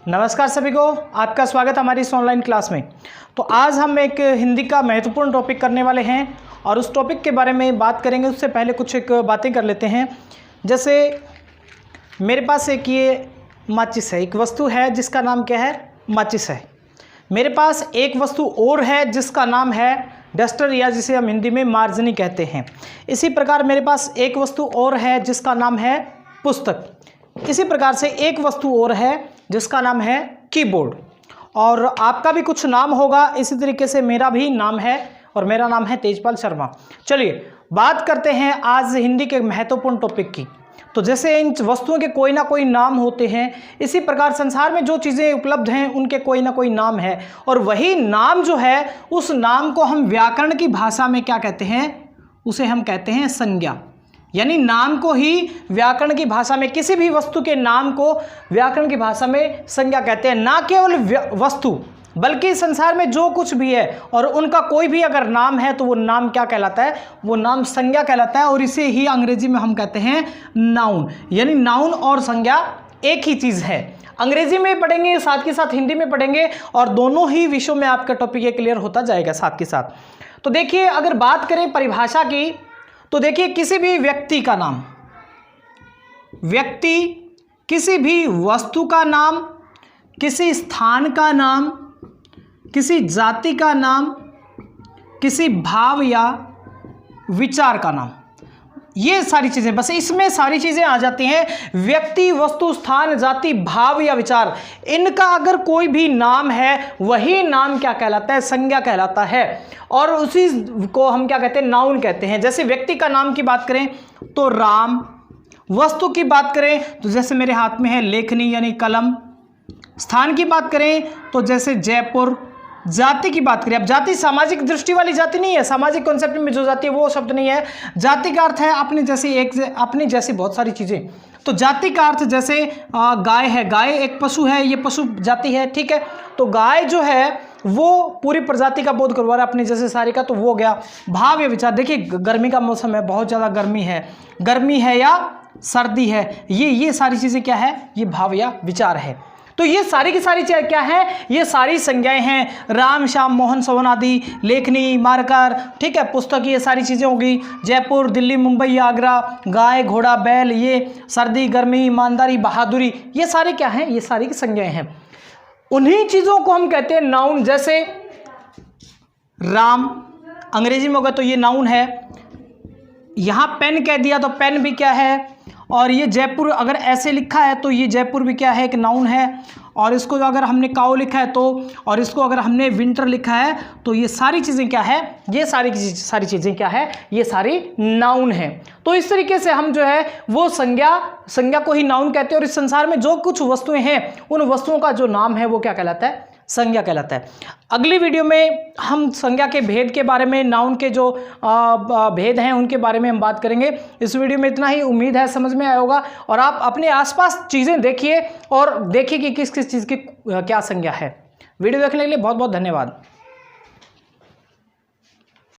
नमस्कार सभी को, आपका स्वागत हमारी इस ऑनलाइन क्लास में। तो आज हम एक हिंदी का महत्वपूर्ण टॉपिक करने वाले हैं और उस टॉपिक के बारे में बात करेंगे। उससे पहले कुछ एक बातें कर लेते हैं। जैसे मेरे पास एक ये माचिस है, एक वस्तु है जिसका नाम क्या है, माचिस है। मेरे पास एक वस्तु और है जिसका नाम है डस्टर, या जिसे हम हिंदी में मार्जनी कहते हैं। इसी प्रकार मेरे पास एक वस्तु और है जिसका नाम है पुस्तक। इसी प्रकार से एक वस्तु और है जिसका नाम है कीबोर्ड। और आपका भी कुछ नाम होगा, इसी तरीके से मेरा भी नाम है और मेरा नाम है तेजपाल शर्मा। चलिए बात करते हैं आज हिंदी के महत्वपूर्ण टॉपिक की। तो जैसे इन वस्तुओं के कोई ना कोई नाम होते हैं, इसी प्रकार संसार में जो चीज़ें उपलब्ध हैं उनके कोई ना कोई नाम है। और वही नाम जो है, उस नाम को हम व्याकरण की भाषा में क्या कहते हैं, उसे हम कहते हैं संज्ञा। यानी नाम को ही व्याकरण की भाषा में, किसी भी वस्तु के नाम को व्याकरण की भाषा में संज्ञा कहते हैं। ना केवल वस्तु बल्कि संसार में जो कुछ भी है और उनका कोई भी अगर नाम है तो वो नाम क्या कहलाता है, वो नाम संज्ञा कहलाता है। और इसे ही अंग्रेजी में हम कहते हैं नाउन। यानी नाउन और संज्ञा एक ही चीज़ है। अंग्रेजी में पढ़ेंगे, साथ के साथ हिंदी में पढ़ेंगे, और दोनों ही विषयों में आपका टॉपिक ये क्लियर होता जाएगा साथ के साथ। तो देखिए, अगर बात करें परिभाषा की, तो देखिए किसी भी व्यक्ति का नाम, व्यक्ति, किसी भी वस्तु का नाम, किसी स्थान का नाम, किसी जाति का नाम, किसी भाव या विचार का नाम, ये सारी चीज़ें, बस इसमें सारी चीज़ें आ जाती हैं। व्यक्ति, वस्तु, स्थान, जाति, भाव या विचार, इनका अगर कोई भी नाम है वही नाम क्या कहलाता है, संज्ञा कहलाता है। और उसी को हम क्या कहते हैं, नाउन कहते हैं। जैसे व्यक्ति का नाम की बात करें तो राम, वस्तु की बात करें तो जैसे मेरे हाथ में है लेखनी यानी कलम, स्थान की बात करें तो जैसे जयपुर, जाति की बात करें, अब जाति सामाजिक दृष्टि वाली जाति नहीं है, सामाजिक कॉन्सेप्ट में जो जाति है वो शब्द नहीं है। जाति का अर्थ है अपनी जैसी, अपनी जैसी बहुत सारी चीज़ें। तो जाति का अर्थ जैसे गाय है, गाय एक पशु है, ये पशु जाति है, ठीक है। तो गाय जो है वो पूरी प्रजाति का बोध करवा रहा है अपनी जैसे सारी का, तो वो हो गया। भाव या विचार, देखिए गर्मी का मौसम है, बहुत ज़्यादा गर्मी है या सर्दी है, ये सारी चीज़ें क्या है, ये भाव या विचार है। तो ये सारी की सारी चीज़ें क्या है, ये सारी संज्ञाएं हैं। राम, श्याम, मोहन, सोहन आदि, लेखनी, मार्कर, ठीक है, पुस्तक, ये सारी चीज़ें होगी। जयपुर, दिल्ली, मुंबई, आगरा, गाय, घोड़ा, बैल, ये सर्दी, गर्मी, ईमानदारी, बहादुरी, ये सारी क्या हैं, ये सारी की संज्ञाएं हैं। उन्हीं चीज़ों को हम कहते हैं नाउन। जैसे राम अंग्रेजी में होगा तो ये नाउन है। यहाँ पेन कह दिया तो पेन भी क्या है, और ये जयपुर अगर ऐसे लिखा है तो ये जयपुर भी क्या है, एक नाउन है। और इसको अगर हमने काऊ लिखा है तो, और इसको अगर हमने विंटर लिखा है तो ये सारी चीज़ें क्या है, ये सारी चीज़ें क्या है, ये सारी नाउन है। तो इस तरीके से हम जो है वो संज्ञा को ही नाउन कहते हैं। और इस संसार में जो कुछ वस्तुएं हैं उन वस्तुओं का जो नाम है वो क्या कहलाता है, संज्ञा कहलाता है। अगली वीडियो में हम संज्ञा के भेद के बारे में, नाउन के जो भेद हैं उनके बारे में हम बात करेंगे। इस वीडियो में इतना ही, उम्मीद है समझ में आया होगा। और आप अपने आसपास चीज़ें देखिए और देखिए कि किस किस चीज़ की क्या संज्ञा है। वीडियो देखने के लिए बहुत बहुत धन्यवाद।